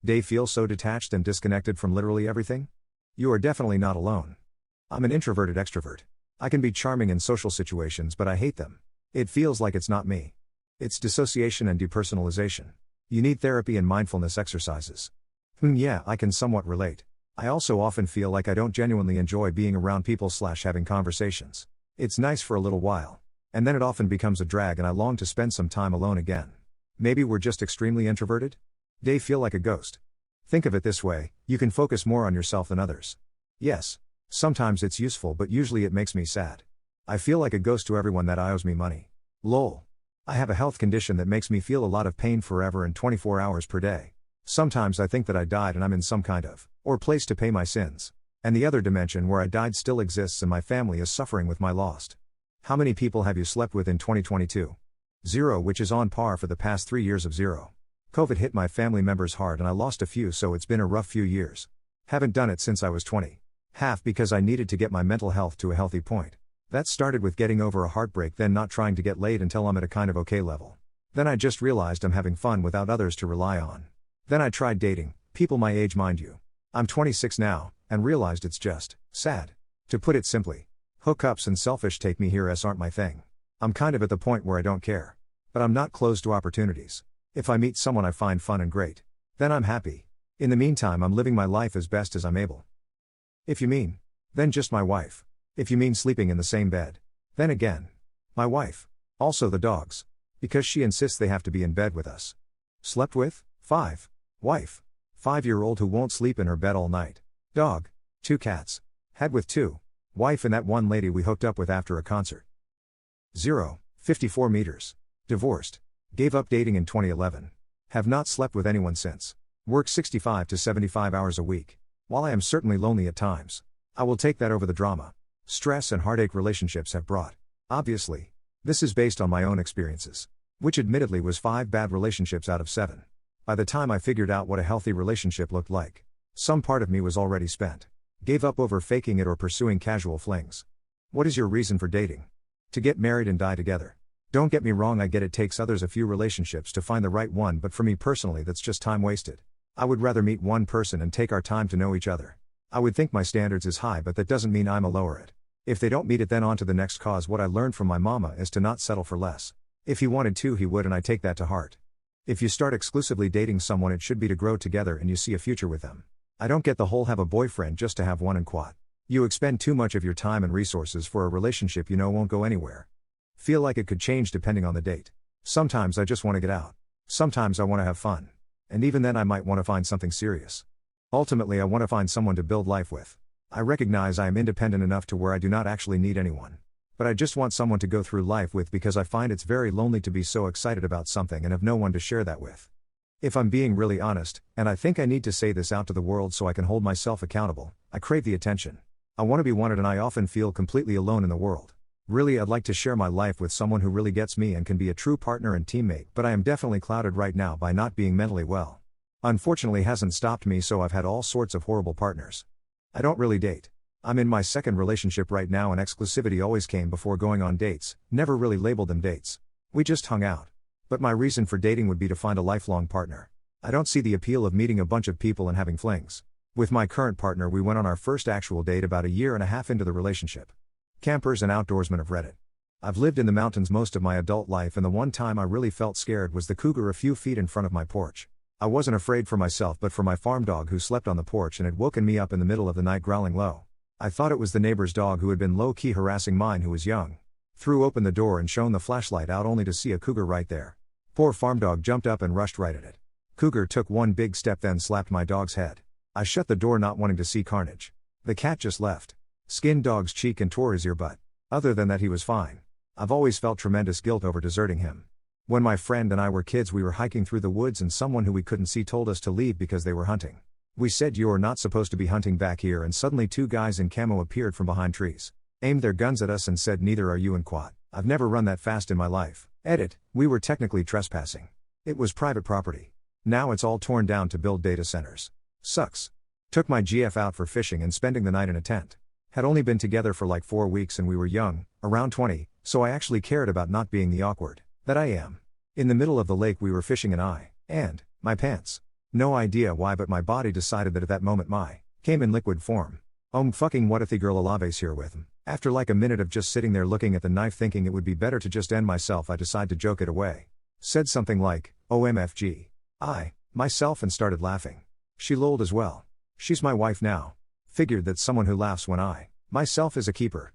They feel so detached and disconnected from literally everything? You are definitely not alone. I'm an introverted extrovert. I can be charming in social situations, but I hate them. It feels like it's not me. It's dissociation and depersonalization. You need therapy and mindfulness exercises. Yeah, I can somewhat relate. I also often feel like I don't genuinely enjoy being around people/having conversations. It's nice for a little while. And then it often becomes a drag and I long to spend some time alone again. Maybe we're just extremely introverted? They feel like a ghost. Think of it this way, you can focus more on yourself than others. Yes. Sometimes it's useful, but usually it makes me sad. I feel like a ghost to everyone that owes me money. Lol. I have a health condition that makes me feel a lot of pain forever and 24 hours per day. Sometimes I think that I died and I'm in some kind of, or place to pay my sins. And the other dimension where I died still exists and my family is suffering with my lost. How many people have you slept with in 2022? 0, which is on par for the past 3 years of 0. COVID hit my family members hard and I lost a few, so it's been a rough few years. Haven't done it since I was 20. Half because I needed to get my mental health to a healthy point. That started with getting over a heartbreak, then not trying to get laid until I'm at a kind of okay level. Then I just realized I'm having fun without others to rely on. Then I tried dating, people my age mind you. I'm 26 now, and realized it's just sad. To put it simply, hookups and selfish take me here's aren't my thing. I'm kind of at the point where I don't care. But I'm not closed to opportunities. If I meet someone I find fun and great, then I'm happy. In the meantime, I'm living my life as best as I'm able. If you mean, then just my wife. If you mean sleeping in the same bed, then again, my wife. Also the dogs. Because she insists they have to be in bed with us. Slept with? 5. Wife. 5-year-old who won't sleep in her bed all night. Dog. 2 cats. Had with 2. Wife and that one lady we hooked up with after a concert. 0. 54 meters. Divorced. Gave up dating in 2011. Have not slept with anyone since. Work 65 to 75 hours a week. While I am certainly lonely at times, I will take that over the drama, stress and heartache relationships have brought. Obviously. This is based on my own experiences. Which admittedly was 5 bad relationships out of 7. By the time I figured out what a healthy relationship looked like, some part of me was already spent. Gave up over faking it or pursuing casual flings. What is your reason for dating? To get married and die together. Don't get me wrong, I get it takes others a few relationships to find the right one, but for me personally that's just time wasted. I would rather meet one person and take our time to know each other. I would think my standards is high, but that doesn't mean I'm a lower it. If they don't meet it, then on to the next cause. What I learned from my mama is to not settle for less. If he wanted to, he would, and I take that to heart. If you start exclusively dating someone, it should be to grow together and you see a future with them. I don't get the whole have a boyfriend just to have one and quat. You expend too much of your time and resources for a relationship you know won't go anywhere. Feel like it could change depending on the date. Sometimes I just want to get out. Sometimes I want to have fun. And even then I might want to find something serious. Ultimately I want to find someone to build life with. I recognize I am independent enough to where I do not actually need anyone. But I just want someone to go through life with, because I find it's very lonely to be so excited about something and have no one to share that with. If I'm being really honest, and I think I need to say this out to the world so I can hold myself accountable, I crave the attention. I want to be wanted and I often feel completely alone in the world. Really, I'd like to share my life with someone who really gets me and can be a true partner and teammate, but I am definitely clouded right now by not being mentally well. Unfortunately hasn't stopped me, so I've had all sorts of horrible partners. I don't really date. I'm in my second relationship right now and exclusivity always came before going on dates, never really labeled them dates. We just hung out. But my reason for dating would be to find a lifelong partner. I don't see the appeal of meeting a bunch of people and having flings. With my current partner we went on our first actual date about 1.5 years into the relationship. Campers and outdoorsmen have read it. I've lived in the mountains most of my adult life, and the one time I really felt scared was the cougar a few feet in front of my porch. I wasn't afraid for myself but for my farm dog who slept on the porch and had woken me up in the middle of the night growling low. I thought it was the neighbor's dog who had been low-key harassing mine who was young. Threw open the door and shone the flashlight out only to see a cougar right there. Poor farm dog jumped up and rushed right at it. Cougar took one big step then slapped my dog's head. I shut the door not wanting to see carnage. The cat just left. Skinned dog's cheek and tore his ear, but other than that he was fine. I've always felt tremendous guilt over deserting him. When my friend and I were kids we were hiking through the woods and someone who we couldn't see told us to leave because they were hunting. We said you're not supposed to be hunting back here, and suddenly 2 guys in camo appeared from behind trees. Aimed their guns at us and said neither are you, and quat. I've never run that fast in my life. Edit, we were technically trespassing. It was private property. Now it's all torn down to build data centers. Sucks. Took my GF out for fishing and spending the night in a tent. Had only been together for like 4 weeks and we were young, around 20, so I actually cared about not being the awkward that I am. In the middle of the lake we were fishing and my pants No idea why, but my body decided that at that moment my came in liquid form. Fucking what if the girl Alave's here with him? After like a minute of just sitting there looking at the knife thinking it would be better to just end myself, I decide to joke it away. Said something like, OMFG. Myself, and started laughing. She lolled as well. She's my wife now. Figured that someone who laughs when myself is a keeper.